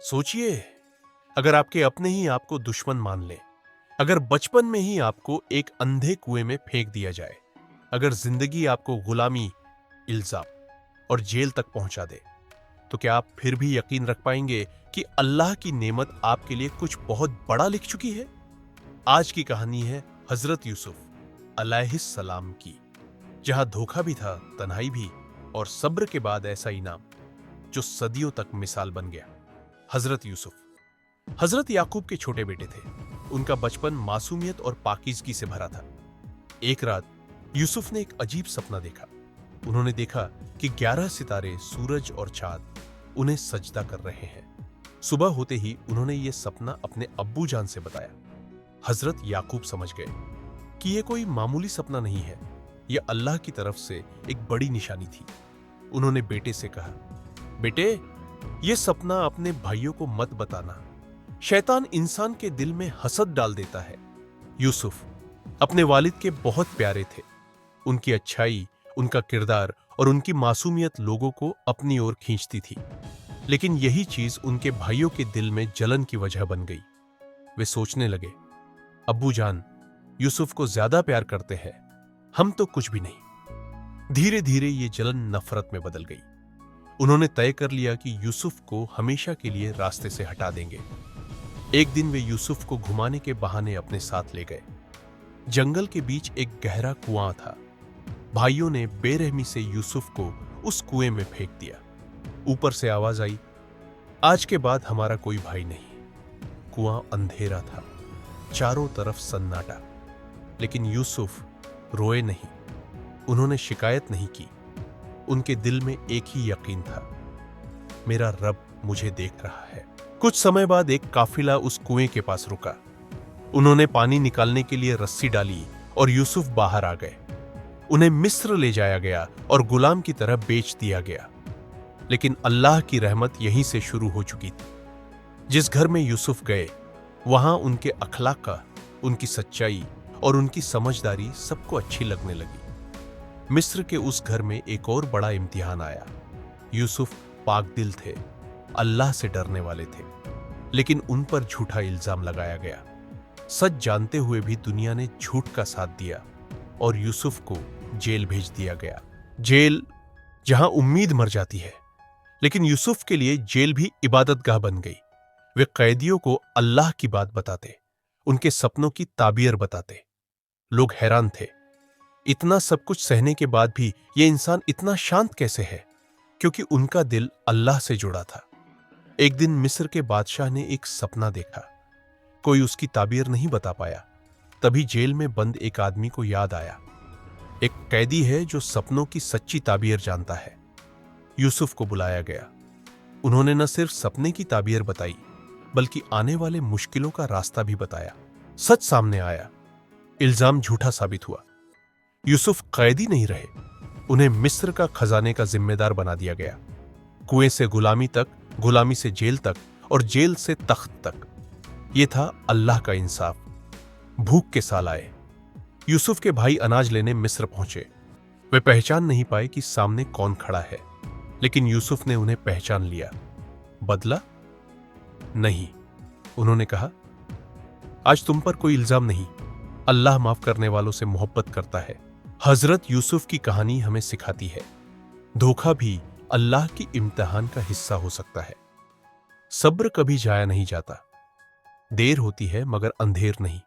सोचिए, अगर आपके अपने ही आपको दुश्मन मान लें, अगर बचपन में ही आपको एक अंधे कुएं में फेंक दिया जाए, अगर जिंदगी आपको गुलामी, इल्जाम और जेल तक पहुंचा दे, तो क्या आप फिर भी यकीन रख पाएंगे कि अल्लाह की नेमत आपके लिए कुछ बहुत बड़ा लिख चुकी है? आज की कहानी है हजरत यूसुफ अलैहिस्सलाम की, जहां धोखा भी था, तन्हाई भी, और सब्र के बाद ऐसा इनाम जो सदियों तक मिसाल बन गया। हजरत यूसुफ हजरत याकूब के छोटे बेटे थे। उनका बचपन मासूमियत और पाकीज़गी से भरा था। एक रात यूसुफ ने एक अजीब सपना देखा। उन्होंने देखा कि 11 सितारे, सूरज और चांद उन्हें सजदा कर रहे हैं। सुबह होते ही उन्होंने यह सपना अपने अब्बू जान से बताया। हजरत याकूब समझ गए कि यह कोई मामूली सपना नहीं है, यह अल्लाह की तरफ से एक बड़ी निशानी थी। उन्होंने बेटे से कहा, बेटे, यह सपना अपने भाइयों को मत बताना, शैतान इंसान के दिल में हसद डाल देता है। यूसुफ अपने वालिद के बहुत प्यारे थे। उनकी अच्छाई, उनका किरदार और उनकी मासूमियत लोगों को अपनी ओर खींचती थी। लेकिन यही चीज उनके भाइयों के दिल में जलन की वजह बन गई। वे सोचने लगे, अब्बू जान यूसुफ को ज्यादा प्यार करते हैं, हम तो कुछ भी नहीं। धीरे धीरे ये जलन नफरत में बदल गई। उन्होंने तय कर लिया कि यूसुफ को हमेशा के लिए रास्ते से हटा देंगे। एक दिन वे यूसुफ को घुमाने के बहाने अपने साथ ले गए। जंगल के बीच एक गहरा कुआं था। भाइयों ने बेरहमी से यूसुफ को उस कुएं में फेंक दिया। ऊपर से आवाज आई, आज के बाद हमारा कोई भाई नहीं। कुआं अंधेरा था, चारों तरफ सन्नाटा। लेकिन यूसुफ रोए नहीं, उन्होंने शिकायत नहीं की। उनके दिल में एक ही यकीन था, मेरा रब मुझे देख रहा है। कुछ समय बाद एक काफिला उस कुएं के पास रुका। उन्होंने पानी निकालने के लिए रस्सी डाली और यूसुफ बाहर आ गए। उन्हें मिस्र ले जाया गया और गुलाम की तरह बेच दिया गया। लेकिन अल्लाह की रहमत यहीं से शुरू हो चुकी थी। जिस घर में यूसुफ गए, वहां उनके अखलाक, उनकी सच्चाई और उनकी समझदारी सबको अच्छी लगने लगी। मिस्र के उस घर में एक और बड़ा इम्तिहान आया। यूसुफ पाक दिल थे, अल्लाह से डरने वाले थे, लेकिन उन पर झूठा इल्जाम लगाया गया। सच जानते हुए भी दुनिया ने झूठ का साथ दिया और यूसुफ को जेल भेज दिया गया। जेल जहां उम्मीद मर जाती है, लेकिन यूसुफ के लिए जेल भी इबादतगाह बन गई। वे कैदियों को अल्लाह की बात बताते, उनके सपनों की ताबीर बताते। लोग हैरान थे, इतना सब कुछ सहने के बाद भी ये इंसान इतना शांत कैसे है? क्योंकि उनका दिल अल्लाह से जुड़ा था। एक दिन मिस्र के बादशाह ने एक सपना देखा। कोई उसकी ताबीर नहीं बता पाया। तभी जेल में बंद एक आदमी को याद आया, एक कैदी है जो सपनों की सच्ची ताबीर जानता है। यूसुफ को बुलाया गया। उन्होंने न सिर्फ सपने की ताबीर बताई, बल्कि आने वाले मुश्किलों का रास्ता भी बताया। सच सामने आया, इल्जाम झूठा साबित हुआ। यूसुफ कैदी नहीं रहे, उन्हें मिस्र का खजाने का जिम्मेदार बना दिया गया। कुएं से गुलामी तक, गुलामी से जेल तक और जेल से तख्त तक। यह था अल्लाह का इंसाफ। भूख के साल आए। यूसुफ के भाई अनाज लेने मिस्र पहुंचे। वे पहचान नहीं पाए कि सामने कौन खड़ा है, लेकिन यूसुफ ने उन्हें पहचान लिया। बदला नहीं, उन्होंने कहा, आज तुम पर कोई इल्जाम नहीं, अल्लाह माफ करने वालों से मोहब्बत करता है। हजरत यूसुफ की कहानी हमें सिखाती है, धोखा भी अल्लाह की इम्तिहान का हिस्सा हो सकता है। सब्र कभी जाया नहीं जाता। देर होती है मगर अंधेर नहीं।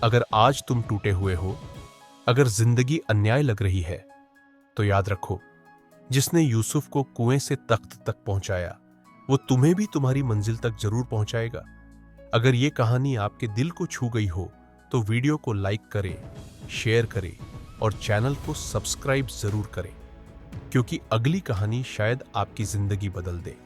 अगर आज तुम टूटे हुए हो, अगर जिंदगी अन्याय लग रही है, तो याद रखो, जिसने यूसुफ को कुएं से तख्त तक पहुंचाया, वो तुम्हें भी तुम्हारी मंजिल तक जरूर पहुंचाएगा। अगर ये कहानी आपके दिल को छू गई हो, तो वीडियो को लाइक करें, शेयर करें और चैनल को सब्सक्राइब जरूर करें, क्योंकि अगली कहानी शायद आपकी जिंदगी बदल दे।